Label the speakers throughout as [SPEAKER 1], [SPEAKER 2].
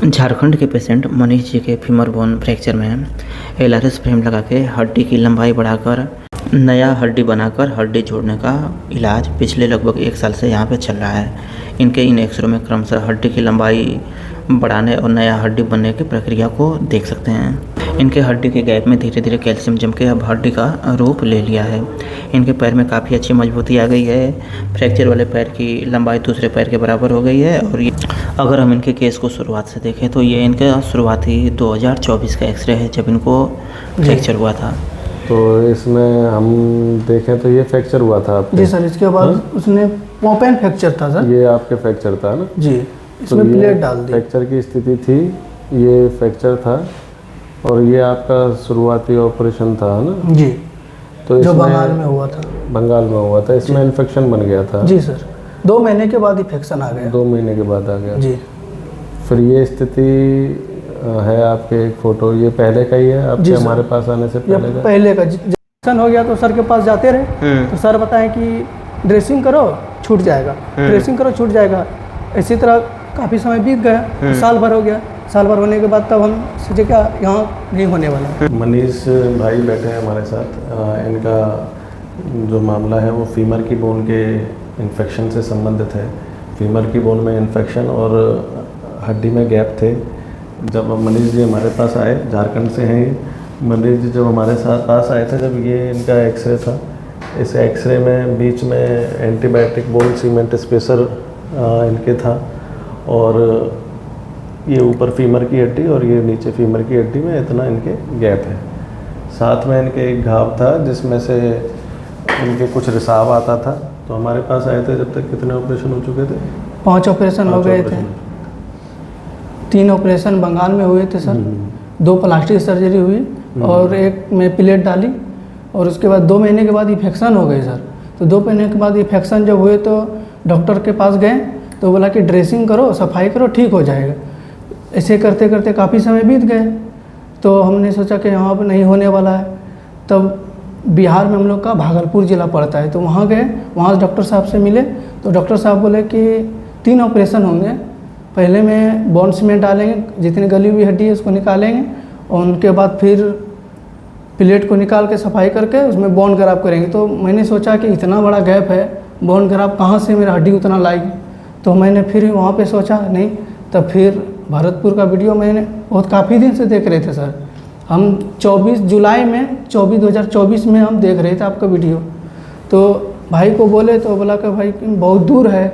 [SPEAKER 1] झारखंड के पेशेंट मनीष जी के femur bone fracture में एलआरएस फ्रेम लगा के हड्डी की लंबाई बढ़ाकर नया हड्डी बनाकर हड्डी जोड़ने का इलाज पिछले लगभग 1 साल से यहाँ पे चल रहा है। इनके इन एक्सरे में क्रमशः हड्डी की लंबाई बढ़ाने और नया हड्डी बनने की प्रक्रिया को देख सकते हैं। इनके हड्डी के गैप में धीरे धीरे कैल्शियम जम के अब हड्डी का रूप ले लिया है। इनके पैर में काफ़ी अच्छी मजबूती आ गई है। फ्रैक्चर वाले पैर की लंबाई दूसरे पैर के बराबर हो गई है। और ये अगर हम इनके केस को शुरुआत से देखें तो ये इनका शुरुआती 2024 का एक्सरे है जब इनको फ्रैक्चर हुआ था।
[SPEAKER 2] तो इसमें हम देखें तो ये फ्रैक्चर हुआ था आपके?
[SPEAKER 3] जी सर, इसके बाद उसने पोपेन फ्रैक्चर था सर।
[SPEAKER 2] ये आपके फ्रैक्चर था ना
[SPEAKER 3] जी, इसमें प्लेट डाल दी।
[SPEAKER 2] फ्रैक्चर की स्थिति थी, ये फ्रैक्चर था और ये आपका शुरुआती ऑपरेशन था ना
[SPEAKER 3] जी,
[SPEAKER 2] तो
[SPEAKER 3] जो बंगाल में हुआ था।
[SPEAKER 2] बंगाल में हुआ था। इसमें इन्फेक्शन बन गया था?
[SPEAKER 3] जी सर, 2 महीने के बाद इन्फेक्शन आ गया।
[SPEAKER 2] 2 महीने के बाद आ गया
[SPEAKER 3] जी।
[SPEAKER 2] फिर ये स्थिति है आपके एक फोटो, ये पहले का ही है आपके हमारे पास आने से
[SPEAKER 3] पहले का इन्फेक्शन हो गया तो सर के पास जाते रहे तो सर बताएं कि ड्रेसिंग करो छूट जाएगा, ड्रेसिंग करो छूट जाएगा। इसी तरह काफ़ी समय बीत गया, साल भर हो गया। साल भर होने के बाद तब हम सोचे क्या यहाँ नहीं होने वाला।
[SPEAKER 2] मनीष भाई बैठे हैं हमारे साथ। इनका जो मामला है वो फीमर की बोन के इन्फेक्शन से संबंधित है। फीमर की बोन में इन्फेक्शन और हड्डी में गैप थे। जब मनीष जी हमारे पास आए, झारखंड से हैं मनीष जी, जब हमारे साथ पास आए थे जब ये इनका एक्सरे था, इस एक्सरे में बीच में एंटीबायोटिक बोन सीमेंट स्पेसर इनके था और ये ऊपर फीमर की हड्डी और ये नीचे फीमर की हड्डी में इतना इनके गैप है। साथ में इनके एक घाव था जिसमें से इनके कुछ रिसाव आता था। तो हमारे पास आए थे जब तक कितने ऑपरेशन हो चुके थे?
[SPEAKER 3] 5 ऑपरेशन हो गए थे। 3 ऑपरेशन बंगाल में हुए थे सर, 2 प्लास्टिक सर्जरी हुई और 1 में प्लेट डाली और उसके बाद 2 महीने के बाद इन्फेक्शन हो गए सर। तो 2 महीने के बाद इन्फेक्शन जब हुए तो डॉक्टर के पास गए तो बोला कि ड्रेसिंग करो, सफाई करो, ठीक हो जाएगा। ऐसे करते करते काफ़ी समय बीत गए तो हमने सोचा कि यहाँ पर नहीं होने वाला है। तब बिहार में हम लोग का भागलपुर ज़िला पड़ता है तो वहाँ गए, वहाँ डॉक्टर साहब से मिले तो डॉक्टर साहब बोले कि 3 ऑपरेशन होंगे। पहले में बोन सीमेंट डालेंगे, जितनी गली हुई हड्डी है उसको निकालेंगे और उनके बाद फिर प्लेट को निकाल के सफाई करके उसमें बोन ग्राफ्ट करेंगे। तो मैंने सोचा कि इतना बड़ा गैप है, बोन ग्राफ्ट कहाँ से मेरा हड्डी उतना लाएगी। तो मैंने फिर वहाँ पे सोचा नहीं, तब फिर भरतपुर का वीडियो मैंने बहुत काफ़ी दिन से देख रहे थे सर। हम 24 जुलाई में 2024 में हम देख रहे थे आपका वीडियो। तो भाई को बोले तो बोला कि भाई बहुत दूर है,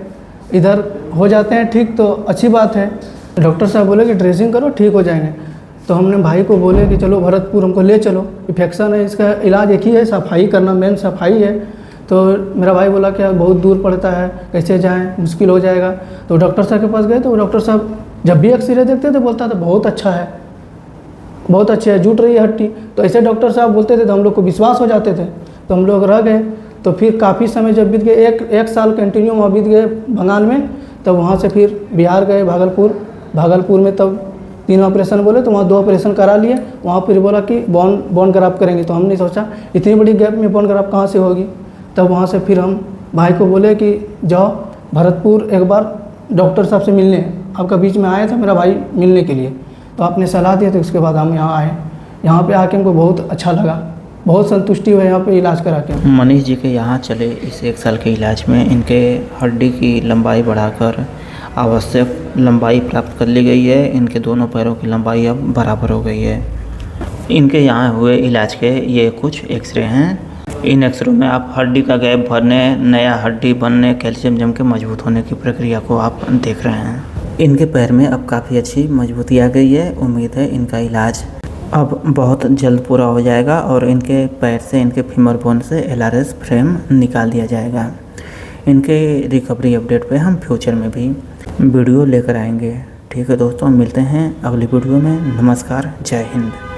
[SPEAKER 3] इधर हो जाते हैं ठीक तो अच्छी बात है। डॉक्टर साहब बोले कि ड्रेसिंग करो ठीक हो जाएंगे। तो हमने भाई को बोले कि चलो भरतपुर हमको ले चलो, इन्फेक्शन है, इसका इलाज एक ही है, सफाई करना, मेन सफाई है। तो मेरा भाई बोला कि बहुत दूर पड़ता है, कैसे जाएं, मुश्किल हो जाएगा। तो डॉक्टर साहब के पास गए तो डॉक्टर साहब जब भी एक्सरे देखते थे बोलता था बहुत अच्छा है, बहुत अच्छे है, जुट रही है हड्डी। तो ऐसे डॉक्टर साहब बोलते थे तो हम लोग को विश्वास हो जाते थे तो हम लोग रह गए। तो फिर काफ़ी समय जब बीत गए, एक साल कंटिन्यू वहाँ बीत गए बंगाल में। तब वहाँ से फिर बिहार गए भागलपुर में तब 3 ऑपरेशन बोले तो वहाँ 2 ऑपरेशन करा लिए। वहाँ फिर बोला कि बोन ग्राफ्ट करेंगे। तो हमने सोचा इतनी बड़ी गैप में बोन ग्राफ्ट कहाँ से होगी। तब वहाँ से फिर हम भाई को बोले कि जाओ भरतपुर एक बार डॉक्टर साहब से मिलने। आपका बीच में आया था मेरा भाई मिलने के लिए, तो आपने सलाह दिया तो उसके बाद हम यहाँ आए। यहाँ पे आके हमको बहुत अच्छा लगा, बहुत संतुष्टि हुई यहाँ पे इलाज करा के।
[SPEAKER 1] मनीष जी के यहाँ चले इस 1 साल के इलाज में इनके हड्डी की लंबाई बढ़ाकर आवश्यक लंबाई प्राप्त कर ली गई है। इनके दोनों पैरों की लंबाई अब बराबर हो गई है। इनके यहाँ हुए इलाज के ये कुछ एक्सरे हैं। इन एक्सरे में आप हड्डी का गैप भरने, नया हड्डी बनने, कैल्शियम जम के मजबूत होने की प्रक्रिया को आप देख रहे हैं। इनके पैर में अब काफ़ी अच्छी मजबूती आ गई है। उम्मीद है इनका इलाज अब बहुत जल्द पूरा हो जाएगा और इनके पैर से, इनके फीमर बोन से एलआरएस फ्रेम निकाल दिया जाएगा। इनके रिकवरी अपडेट पे हम फ्यूचर में भी वीडियो लेकर आएंगे। ठीक है दोस्तों, मिलते हैं अगली वीडियो में। नमस्कार, जय हिंद।